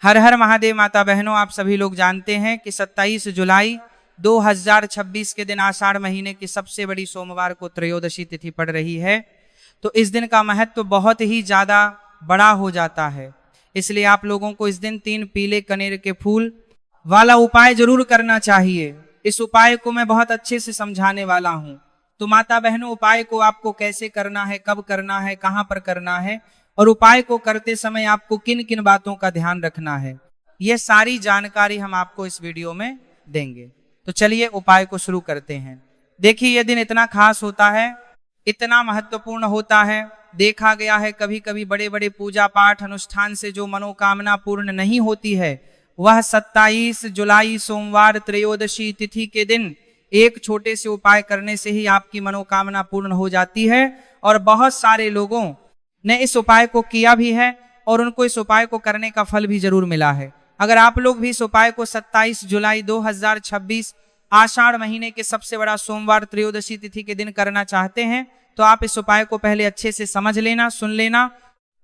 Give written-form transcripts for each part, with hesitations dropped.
हर हर महादेव माता बहनों, आप सभी लोग जानते हैं कि 27 जुलाई 2026 के दिन आषाढ़ महीने की सबसे बड़ी सोमवार को त्रयोदशी तिथि पड़ रही है। तो इस दिन का महत्व बहुत ही ज़्यादा बड़ा हो जाता है, इसलिए आप लोगों को इस दिन 3 पीले कनेर के फूल वाला उपाय जरूर करना चाहिए। इस उपाय को मैं बहुत अच्छे से समझाने वाला हूँ। तो माता बहनों, उपाय को आपको कैसे करना है, कब करना है, कहाँ पर करना है और उपाय को करते समय आपको किन किन बातों का ध्यान रखना है, यह सारी जानकारी हम आपको इस वीडियो में देंगे। तो चलिए उपाय को शुरू करते हैं। देखिए, यह दिन इतना खास होता है, इतना महत्वपूर्ण होता है। देखा गया है कभी कभी बड़े बड़े पूजा पाठ अनुष्ठान से जो मनोकामना पूर्ण नहीं होती है, वह 27 जुलाई सोमवार त्रयोदशी तिथि के दिन एक छोटे से उपाय करने से ही आपकी मनोकामना पूर्ण हो जाती है। और बहुत सारे लोगों ने इस उपाय को किया भी है और उनको इस उपाय को करने का फल भी जरूर मिला है। अगर आप लोग भी इस उपाय को 27 जुलाई 2026 आषाढ़ महीने के सबसे बड़ा सोमवार त्रयोदशी तिथि के दिन करना चाहते हैं, तो आप इस उपाय को पहले अच्छे से समझ लेना, सुन लेना,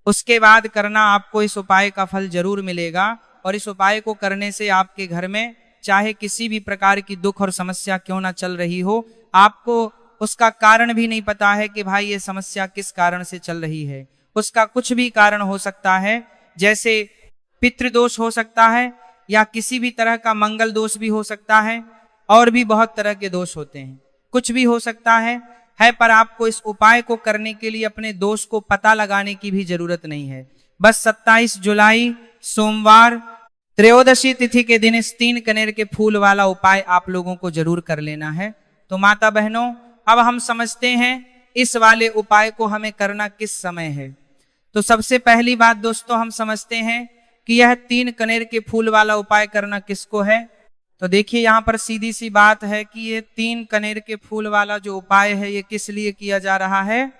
उसके बाद करना। आपको इस उपाय का फल जरूर मिलेगा और इस उपाय को करने से आपके घर में चाहे किसी भी प्रकार की दुख और समस्या क्यों ना चल रही हो, आपको उसका कारण भी नहीं पता है कि भाई ये समस्या किस कारण से चल रही है। उसका कुछ भी कारण हो सकता है, जैसे पितृदोष हो सकता है या किसी भी तरह का मंगल दोष भी हो सकता है, और भी बहुत तरह के दोष होते हैं, कुछ भी हो सकता है। पर आपको इस उपाय को करने के लिए अपने दोष को पता लगाने की भी जरूरत नहीं है। बस 27 जुलाई सोमवार त्रयोदशी तिथि के दिन इस 3 कनेर के फूल वाला उपाय आप लोगों को जरूर कर लेना है। तो माता बहनों, अब हम समझते हैं इस वाले उपाय को हमें करना किस समय है। तो सबसे पहली बात दोस्तों, हम समझते हैं कि यह 3 कनेर के फूल वाला उपाय करना किसको है। तो देखिए, यहाँ पर सीधी सी बात है कि ये 3 कनेर के फूल वाला जो उपाय है, ये किस लिए किया जा रहा है।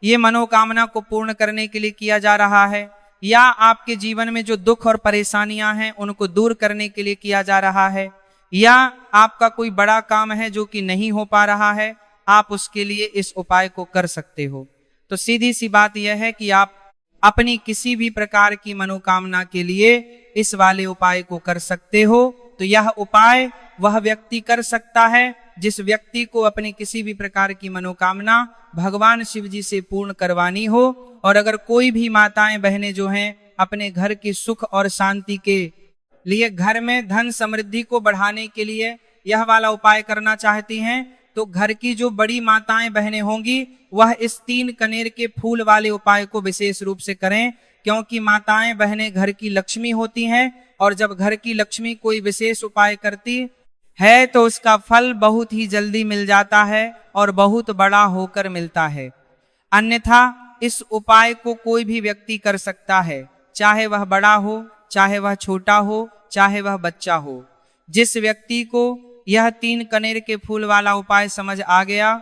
ये मनोकामना को पूर्ण करने के लिए किया जा रहा है, या आपके जीवन में जो दुख और परेशानियां हैं उनको दूर करने के लिए किया जा रहा है, या आपका कोई बड़ा काम है जो कि नहीं हो पा रहा है, आप उसके लिए इस उपाय को कर सकते हो। तो सीधी सी बात यह है कि आप अपनी किसी भी प्रकार की मनोकामना के लिए इस वाले उपाय को कर सकते हो। तो यह उपाय वह व्यक्ति कर सकता है जिस व्यक्ति को अपनी किसी भी प्रकार की मनोकामना भगवान शिव जी से पूर्ण करवानी हो। और अगर कोई भी माताएं बहनें जो हैं अपने घर की सुख और शांति के लिए, घर में धन समृद्धि को बढ़ाने के लिए यह वाला उपाय करना चाहती हैं, तो घर की जो बड़ी माताएं बहनें होंगी वह इस 3 कनेर के फूल वाले उपाय को विशेष रूप से करें, क्योंकि माताएं बहनें घर की लक्ष्मी होती हैं और जब घर की लक्ष्मी कोई विशेष उपाय करती है तो उसका फल बहुत ही जल्दी मिल जाता है और बहुत बड़ा होकर मिलता है। अन्यथा इस उपाय को कोई भी व्यक्ति कर सकता है, चाहे वह बड़ा हो, चाहे वह छोटा हो, चाहे वह बच्चा हो। जिस व्यक्ति को यह 3 कनेर के फूल वाला उपाय समझ आ गया,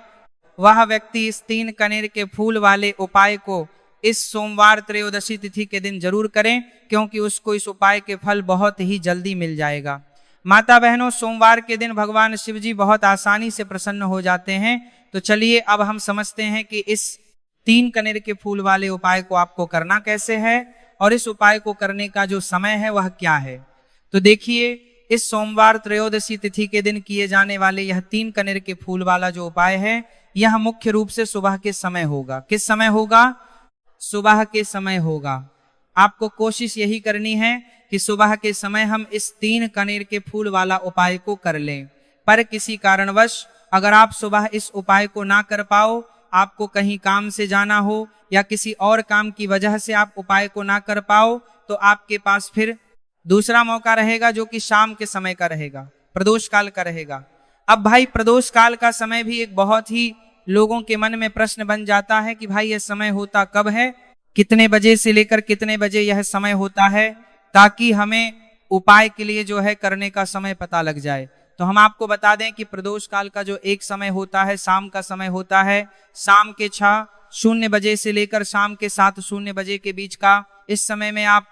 वह व्यक्ति इस 3 कनेर के फूल वाले उपाय को इस सोमवार त्रयोदशी तिथि के दिन जरूर करें, क्योंकि उसको इस उपाय के फल बहुत ही जल्दी मिल जाएगा। माता बहनों, सोमवार के दिन भगवान शिव जी बहुत आसानी से प्रसन्न हो जाते हैं। तो चलिए अब हम समझते हैं कि इस 3 कनेर के फूल वाले उपाय को आपको करना कैसे है और इस उपाय को करने का जो समय है वह क्या है। तो देखिए, इस सोमवार त्रयोदशी तिथि के दिन किए जाने वाले यह 3 कनेर के फूल वाला जो उपाय है, यह मुख्य रूप से सुबह के समय होगा। किस समय होगा? सुबह के समय होगा। आपको कोशिश यही करनी है कि सुबह के समय हम इस 3 कनेर के फूल वाला उपाय को कर लें। पर किसी कारणवश अगर आप सुबह इस उपाय को ना कर पाओ, आपको कहीं काम से जाना हो या किसी और काम की वजह से आप उपाय को ना कर पाओ, तो आपके पास फिर दूसरा मौका रहेगा जो कि शाम के समय का रहेगा, प्रदोष काल का रहेगा। अब भाई, प्रदोष काल का समय भी एक बहुत ही लोगों के मन में प्रश्न बन जाता है कि भाई यह समय होता कब है, कितने बजे से लेकर कितने बजे यह समय होता है, ताकि हमें उपाय के लिए जो है करने का समय पता लग जाए। तो हम आपको बता दें कि प्रदोष काल का जो एक समय होता है, शाम का समय होता है, शाम के 6:00 बजे से लेकर शाम के 7:00 बजे के बीच का। इस समय में आप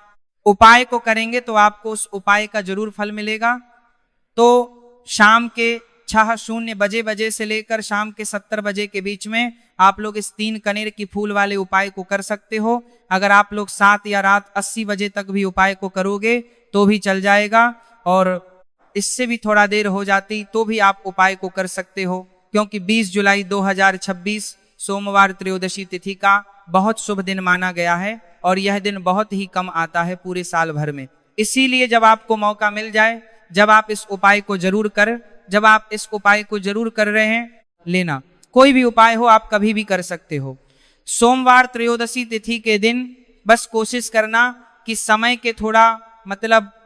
उपाय को करेंगे तो आपको उस उपाय का जरूर फल मिलेगा। तो शाम के 6:00 बजे से लेकर शाम के 70 बजे के बीच में आप लोग इस 3 कनेर की फूल वाले उपाय को कर सकते हो। अगर आप लोग 7 या रात 80 बजे तक भी उपाय को करोगे तो भी चल जाएगा, और इससे भी थोड़ा देर हो जाती तो भी आप उपाय को कर सकते हो, क्योंकि 20 जुलाई 2026 सोमवार त्रयोदशी तिथि का बहुत शुभ दिन माना गया है और यह दिन बहुत ही कम आता है पूरे साल भर में। इसीलिए जब आपको मौका मिल जाए, जब आप इस उपाय को जरूर कर रहे हैं, लेना। कोई भी उपाय हो आप कभी भी कर सकते हो। सोमवार त्रयोदशी तिथि के दिन बस कोशिश करना कि समय के थोड़ा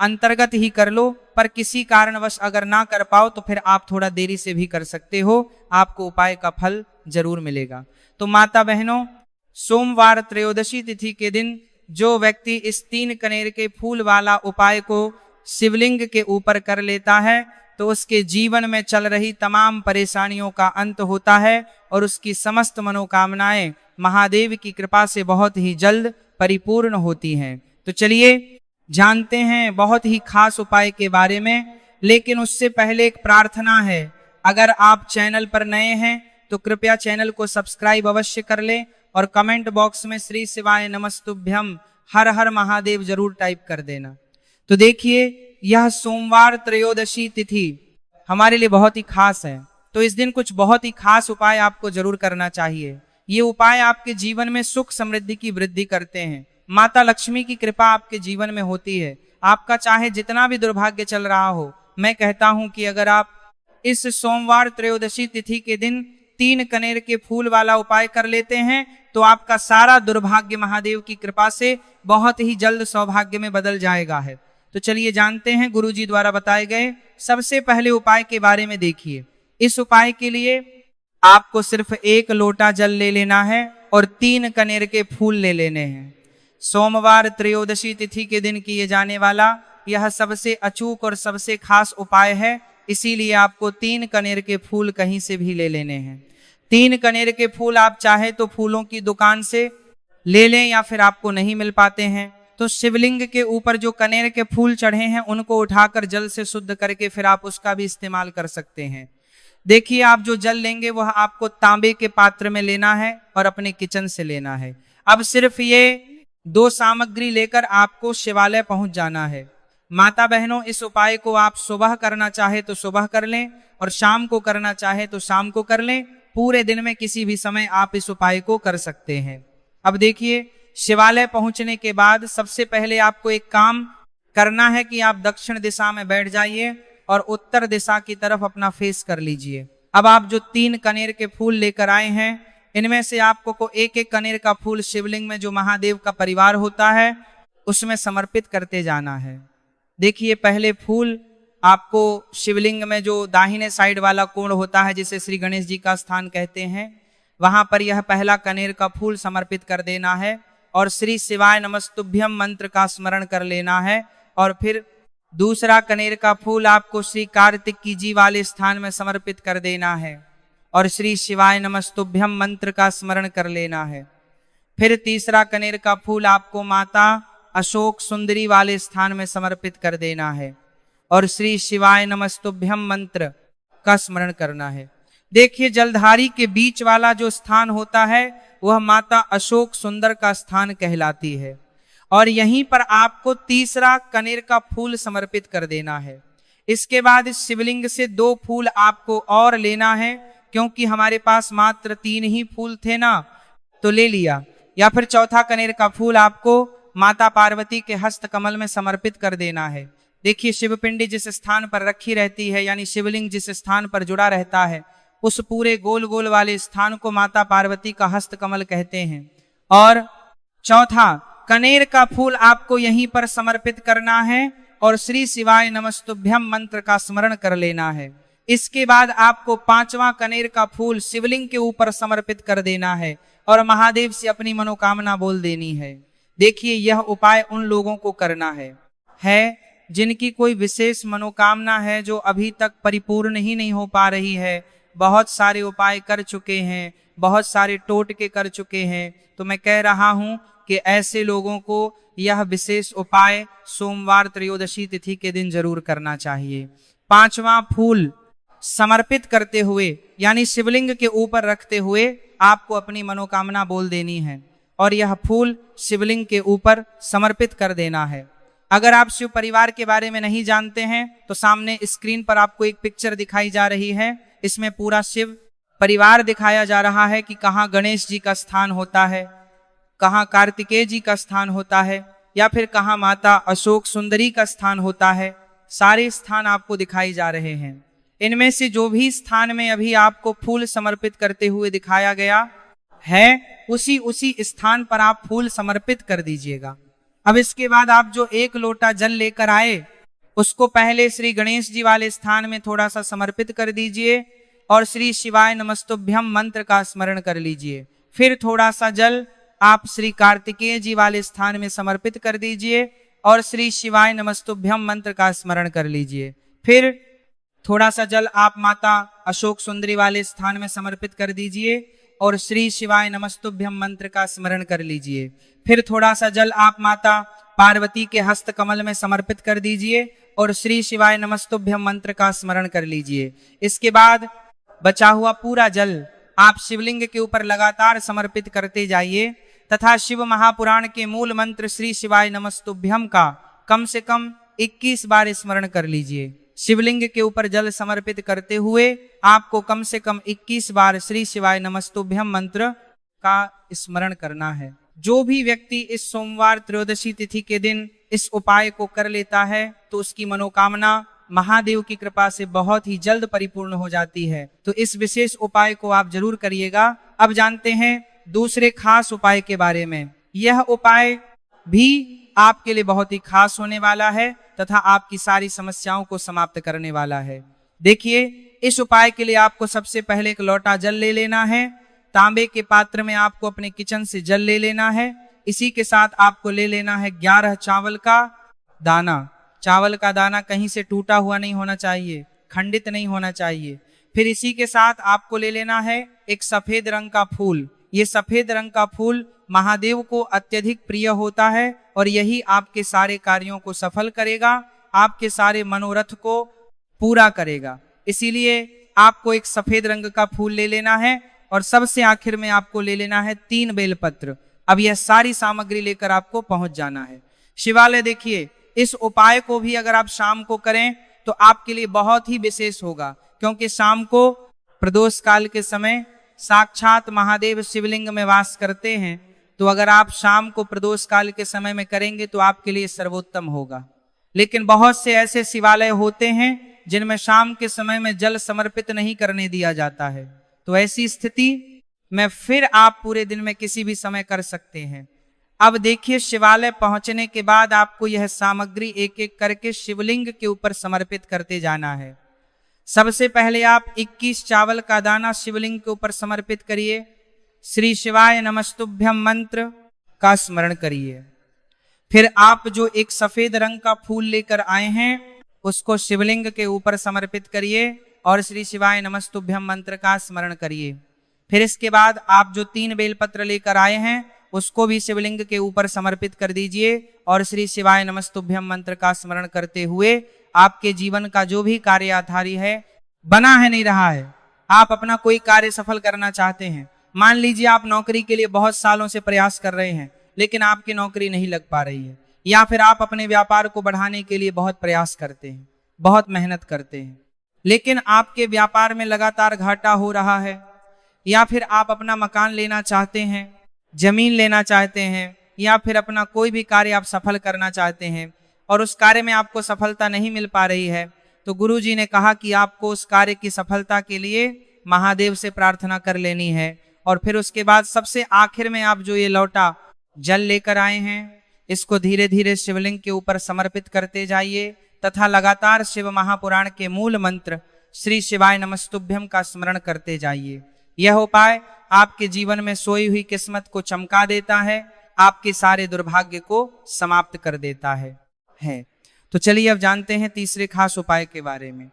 अंतर्गत ही कर लो, पर किसी कारणवश अगर ना कर पाओ तो फिर आप थोड़ा देरी से भी कर सकते हो, आपको उपाय का फल जरूर मिलेगा। तो माता बहनों, सोमवार त्रयोदशी तिथि के दिन जो व्यक्ति इस 3 कनेर के फूल वाला उपाय को शिवलिंग के ऊपर कर लेता है तो उसके जीवन में चल रही तमाम परेशानियों का अंत होता है और उसकी समस्त मनोकामनाएं महादेव की कृपा से बहुत ही जल्द परिपूर्ण होती हैं। तो चलिए जानते हैं बहुत ही खास उपाय के बारे में, लेकिन उससे पहले एक प्रार्थना है। अगर आप चैनल पर नए हैं तो कृपया चैनल को सब्सक्राइब अवश्य कर लें और कमेंट बॉक्स में श्री शिवाय नमस्तुभ्यम हर हर महादेव जरूर टाइप कर देना। तो देखिए, यह सोमवार त्रयोदशी तिथि हमारे लिए बहुत ही खास है, तो इस दिन कुछ बहुत ही खास उपाय आपको जरूर करना चाहिए। ये उपाय आपके जीवन में सुख समृद्धि की वृद्धि करते हैं। माता लक्ष्मी की कृपा आपके जीवन में होती है। आपका चाहे जितना भी दुर्भाग्य चल रहा हो, मैं कहता हूं कि अगर आप इस सोमवार त्रयोदशी तिथि के दिन 3 कनेर के फूल वाला उपाय कर लेते हैं तो आपका सारा दुर्भाग्य महादेव की कृपा से बहुत ही जल्द सौभाग्य में बदल जाएगा है। तो चलिए जानते हैं गुरुजी द्वारा बताए गए सबसे पहले उपाय के बारे में। देखिए, इस उपाय के लिए आपको सिर्फ 1 लोटा जल ले लेना है और 3 कनेर के फूल ले लेने हैं। सोमवार त्रयोदशी तिथि के दिन किए जाने वाला यह सबसे अचूक और सबसे खास उपाय है, इसीलिए आपको 3 कनेर के फूल कहीं से भी ले लेने हैं। 3 कनेर के फूल आप चाहे तो फूलों की दुकान से ले लें, या फिर आपको नहीं मिल पाते हैं तो शिवलिंग के ऊपर जो कनेर के फूल चढ़े हैं उनको उठाकर जल से शुद्ध करके फिर आप उसका भी इस्तेमाल कर सकते हैं। देखिए, आप जो जल लेंगे वह आपको तांबे के पात्र में लेना है और अपने किचन से लेना है। अब सिर्फ ये 2 सामग्री लेकर आपको शिवालय पहुंच जाना है। माता बहनों, इस उपाय को आप सुबह करना चाहे तो सुबह कर लें और शाम को करना चाहे तो शाम को कर लें। पूरे दिन में किसी भी समय आप इस उपाय को कर सकते हैं। अब देखिए, शिवालय पहुंचने के बाद सबसे पहले आपको एक काम करना है कि आप दक्षिण दिशा में बैठ जाइए और उत्तर दिशा की तरफ अपना फेस कर लीजिए। अब आप जो 3 कनेर के फूल लेकर आए हैं, इनमें से आपको एक एक कनेर का फूल शिवलिंग में जो महादेव का परिवार होता है उसमें समर्पित करते जाना है। देखिए, पहले फूल आपको शिवलिंग में जो दाहिने साइड वाला कोण होता है जिसे श्री गणेश जी का स्थान कहते हैं, वहां पर यह पहला कनेर का फूल समर्पित कर देना है और श्री शिवाय नमस्तुभ्यम मंत्र का स्मरण कर लेना है। और फिर दूसरा कनेर का फूल आपको श्री कार्तिकी जी वाले स्थान में समर्पित कर देना है और श्री शिवाय नमस्तुभ्यम मंत्र का स्मरण कर लेना है। फिर तीसरा कनेर का फूल आपको माता अशोक सुंदरी वाले स्थान में समर्पित कर देना है और श्री शिवाय नमस्तुभ्यम मंत्र का स्मरण करना है। देखिए, जलधारी के बीच वाला जो स्थान होता है वह माता अशोक सुंदर का स्थान कहलाती है और यहीं पर आपको तीसरा कनेर का फूल समर्पित कर देना है। इसके बाद इस शिवलिंग से 2 फूल आपको और लेना है, क्योंकि हमारे पास मात्र 3 ही फूल थे ना, तो ले लिया। या फिर चौथा कनेर का फूल आपको माता पार्वती के हस्त कमल में समर्पित कर देना है। देखिए, शिवपिंडी जिस स्थान पर रखी रहती है, यानी शिवलिंग जिस स्थान पर जुड़ा रहता है, उस पूरे गोल गोल वाले स्थान को माता पार्वती का हस्त कमल कहते हैं। और चौथा कनेर का फूल आपको यहीं पर समर्पित करना है और श्री शिवाय नमस्तुभ्यम मंत्र का स्मरण कर लेना है। इसके बाद आपको 5वां कनेर का फूल शिवलिंग के ऊपर समर्पित कर देना है और महादेव से अपनी मनोकामना बोल देनी है। देखिए, यह उपाय उन लोगों को करना है जिनकी कोई विशेष मनोकामना है जो अभी तक परिपूर्ण ही नहीं हो पा रही है। बहुत सारे उपाय कर चुके हैं, बहुत सारे टोटके कर चुके हैं, तो मैं कह रहा हूं कि ऐसे लोगों को यह विशेष उपाय सोमवार त्रयोदशी तिथि के दिन जरूर करना चाहिए। 5वां फूल समर्पित करते हुए, यानी शिवलिंग के ऊपर रखते हुए आपको अपनी मनोकामना बोल देनी है और यह फूल शिवलिंग के ऊपर समर्पित कर देना है। अगर आप शिव परिवार के बारे में नहीं जानते हैं तो सामने स्क्रीन पर आपको एक पिक्चर दिखाई जा रही है। इसमें पूरा शिव परिवार दिखाया जा रहा है कि कहाँ गणेश जी का स्थान होता है, कहाँ कार्तिकेय जी का स्थान होता है, या फिर कहाँ माता अशोक सुंदरी का स्थान होता है। सारे स्थान आपको दिखाई जा रहे हैं। इनमें से जो भी स्थान में अभी आपको फूल समर्पित करते हुए दिखाया गया है, उसी स्थान पर आप फूल समर्पित कर दीजिएगा। अब इसके बाद आप जो एक लोटा जल लेकर आए उसको पहले श्री गणेश जी वाले स्थान में थोड़ा सा समर्पित कर दीजिए और श्री शिवाय नमस्तुभ्यम मंत्र का स्मरण कर लीजिए। फिर थोड़ा सा जल आप श्री कार्तिकेय जी वाले स्थान में समर्पित कर दीजिए और श्री शिवाय नमस्तुभ्यम मंत्र का स्मरण कर लीजिए। फिर थोड़ा सा जल आप माता अशोक सुंदरी वाले स्थान में समर्पित कर दीजिए और श्री शिवाय नमस्तुभ्यम मंत्र का स्मरण कर लीजिए। फिर थोड़ा सा जल आप माता पार्वती के हस्त कमल में समर्पित कर दीजिए और श्री शिवाय नमस्तुभ्यम मंत्र का स्मरण कर लीजिए। इसके बाद बचा हुआ पूरा जल आप शिवलिंग के ऊपर लगातार समर्पित करते जाइए तथा शिव महापुराण के मूल मंत्र श्री शिवाय नमस्तुभ्यम का कम से कम 21 बार स्मरण कर लीजिए। शिवलिंग के ऊपर जल समर्पित करते हुए आपको कम से कम 21 बार श्री शिवाय नमस्तुभ्यम मंत्र का स्मरण करना है। जो भी व्यक्ति इस सोमवार त्रयोदशी तिथि के दिन इस उपाय को कर लेता है तो उसकी मनोकामना महादेव की कृपा से बहुत ही जल्द परिपूर्ण हो जाती है। तो इस विशेष उपाय को आप जरूर करिएगा। अब जानते हैं दूसरे खास उपाय के बारे में। यह उपाय भी आपके लिए बहुत ही खास होने वाला है तथा आपकी सारी समस्याओं को समाप्त करने वाला है। देखिए, इस उपाय के लिए आपको सबसे पहले एक लोटा जल ले लेना है। तांबे के पात्र में आपको अपने किचन से जल ले लेना है। इसी के साथ आपको ले लेना है 11 चावल का दाना। चावल का दाना कहीं से टूटा हुआ नहीं होना चाहिए, खंडित नहीं होना चाहिए। फिर इसी के साथ आपको ले लेना है एक सफेद रंग का फूल। ये सफेद रंग का फूल महादेव को अत्यधिक प्रिय होता है और यही आपके सारे कार्यों को सफल करेगा, आपके सारे मनोरथ को पूरा करेगा। इसीलिए आपको एक सफेद रंग का फूल ले लेना है और सबसे आखिर में आपको ले लेना है 3 बेलपत्र। अब यह सारी सामग्री लेकर आपको पहुंच जाना है शिवालय। देखिए, इस उपाय को भी अगर आप शाम को करें तो आपके लिए बहुत ही विशेष होगा, क्योंकि शाम को प्रदोष काल के समय साक्षात महादेव शिवलिंग में वास करते हैं। तो अगर आप शाम को प्रदोष काल के समय में करेंगे तो आपके लिए सर्वोत्तम होगा। लेकिन बहुत से ऐसे शिवालय होते हैं जिनमें शाम के समय में जल समर्पित नहीं करने दिया जाता है। तो ऐसी स्थिति में फिर आप पूरे दिन में किसी भी समय कर सकते हैं। अब देखिए, शिवालय पहुंचने के बाद आपको यह सामग्री एक एक करके शिवलिंग के ऊपर समर्पित करते जाना है। सबसे पहले आप 21 चावल का दाना शिवलिंग के ऊपर समर्पित करिए। श्री शिवाय नमस्तुभ्यम मंत्र का स्मरण करिए। फिर आप जो एक सफेद रंग का फूल लेकर आए हैं उसको शिवलिंग के ऊपर समर्पित करिए और श्री शिवाय नमस्तुभ्यम मंत्र का स्मरण करिए। फिर इसके बाद आप जो 3 बेलपत्र लेकर आए हैं उसको भी शिवलिंग के ऊपर समर्पित कर दीजिए और श्री शिवाय नमस्तुभ्यम मंत्र का स्मरण करते हुए आपके जीवन का जो भी कार्य आधारी है, बना है नहीं रहा है, आप अपना कोई कार्य सफल करना चाहते हैं। मान लीजिए आप नौकरी के लिए बहुत सालों से प्रयास कर रहे हैं लेकिन आपकी नौकरी नहीं लग पा रही है, या फिर आप अपने व्यापार को बढ़ाने के लिए बहुत प्रयास करते हैं, बहुत मेहनत करते हैं, लेकिन आपके व्यापार में लगातार घाटा हो रहा है, या फिर आप अपना मकान लेना चाहते हैं, जमीन लेना चाहते हैं, या फिर अपना कोई भी कार्य आप सफल करना चाहते हैं और उस कार्य में आपको सफलता नहीं मिल पा रही है, तो गुरु जी ने कहा कि आपको उस कार्य की सफलता के लिए महादेव से प्रार्थना कर लेनी है। और फिर उसके बाद सबसे आखिर में आप जो ये लोटा जल लेकर आए हैं इसको धीरे धीरे शिवलिंग के ऊपर समर्पित करते जाइए तथा लगातार शिव महापुराण के मूल मंत्र श्री शिवाय नमस्तुभ्यम का स्मरण करते जाइए। यह उपाय आपके जीवन में सोई हुई किस्मत को चमका देता है, आपके सारे दुर्भाग्य को समाप्त कर देता है। तो चलिए अब जानते हैं तीसरे खास उपाय के बारे में।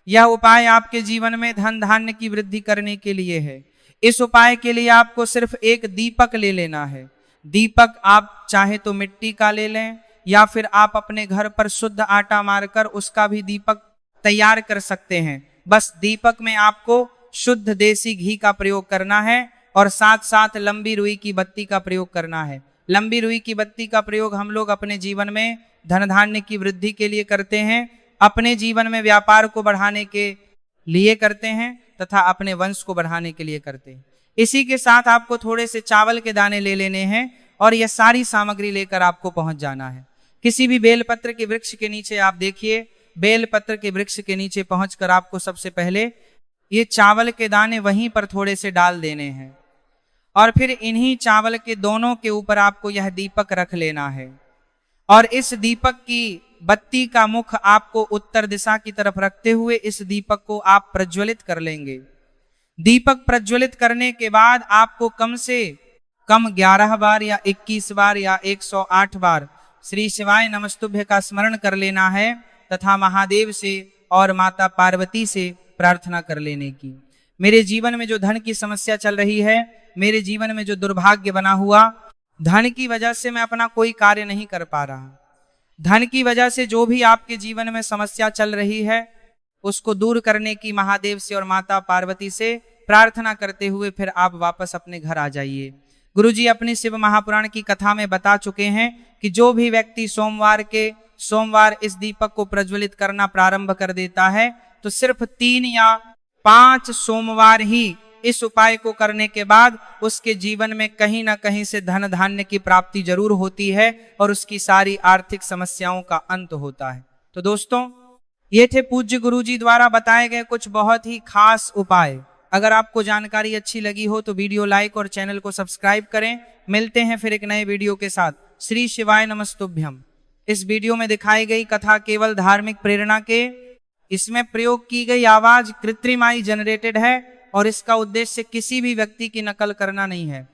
यह उपाय आपके जीवन में धन धान्य की वृद्धि करने के लिए है। इस उपाय के लिए आपको सिर्फ एक दीपक ले लेना है। दीपक आप चाहे तो मिट्टी का ले लें या फिर आप अपने घर पर शुद्ध आटा मारकर उसका भी दीपक तैयार कर सकते हैं। बस दीपक में आपको शुद्ध देसी घी का प्रयोग करना है और साथ साथ लंबी रुई की बत्ती का प्रयोग करना है। लंबी रुई की बत्ती का प्रयोग हम लोग अपने जीवन में धन धान्य की वृद्धि के लिए करते हैं, अपने जीवन में व्यापार को बढ़ाने के लिए करते हैं तथा अपने वंश को बढ़ाने के लिए करते हैं। इसी के साथ आपको थोड़े से चावल के दाने ले लेने हैं और यह सारी सामग्री लेकर आपको पहुंच जाना है। किसी भी बेलपत्र के वृक्ष के नीचे आप देखिए, बेलपत्र के वृक्ष के नीचे पहुंचकर आपको सबसे पहले ये चावल के दाने वहीं पर थोड़े से डाल देने हैं और फिर इन्हीं चावल के दोनों के ऊपर आपको यह दीपक रख लेना है और इस दीपक की बत्ती का मुख आपको उत्तर दिशा की तरफ रखते हुए इस दीपक को आप प्रज्वलित कर लेंगे। दीपक प्रज्वलित करने के बाद आपको कम से कम 11 बार या 21 बार या 108 बार श्री शिवाय नमस्तुभ्य का स्मरण कर लेना है तथा महादेव से और माता पार्वती से प्रार्थना कर लेने की। मेरे जीवन में जो धन की समस्या चल रही है, मेरे जीवन में जो दुर्भाग्य बना हुआ, धन की वजह से मैं अपना कोई कार्य नहीं कर पा रहा, धन की वजह से जो भी आपके जीवन में समस्या चल रही है उसको दूर करने की महादेव से और माता पार्वती से प्रार्थना करते हुए फिर आप वापस अपने घर आ जाइए। गुरुजी अपनी शिव महापुराण की कथा में बता चुके हैं कि जो भी व्यक्ति सोमवार इस दीपक को प्रज्वलित करना प्रारंभ कर देता है तो सिर्फ 3 या 5 सोमवार ही इस उपाय को करने के बाद उसके जीवन में कहीं ना कहीं से धन धान्य की प्राप्ति जरूर होती है और उसकी सारी आर्थिक समस्याओं का अंत होता है। तो दोस्तों, ये थे पूज्य गुरुजी द्वारा बताए गए कुछ बहुत ही खास उपाय। अगर आपको जानकारी अच्छी लगी हो तो वीडियो लाइक और चैनल को सब्सक्राइब करें। मिलते हैं फिर एक नए वीडियो के साथ। श्री शिवाय नमस्तुभ्यम। इस वीडियो में दिखाई गई कथा केवल धार्मिक प्रेरणा के, इसमें प्रयोग की गई आवाज कृत्रिमाई जनरेटेड है और इसका उद्देश्य किसी भी व्यक्ति की नकल करना नहीं है।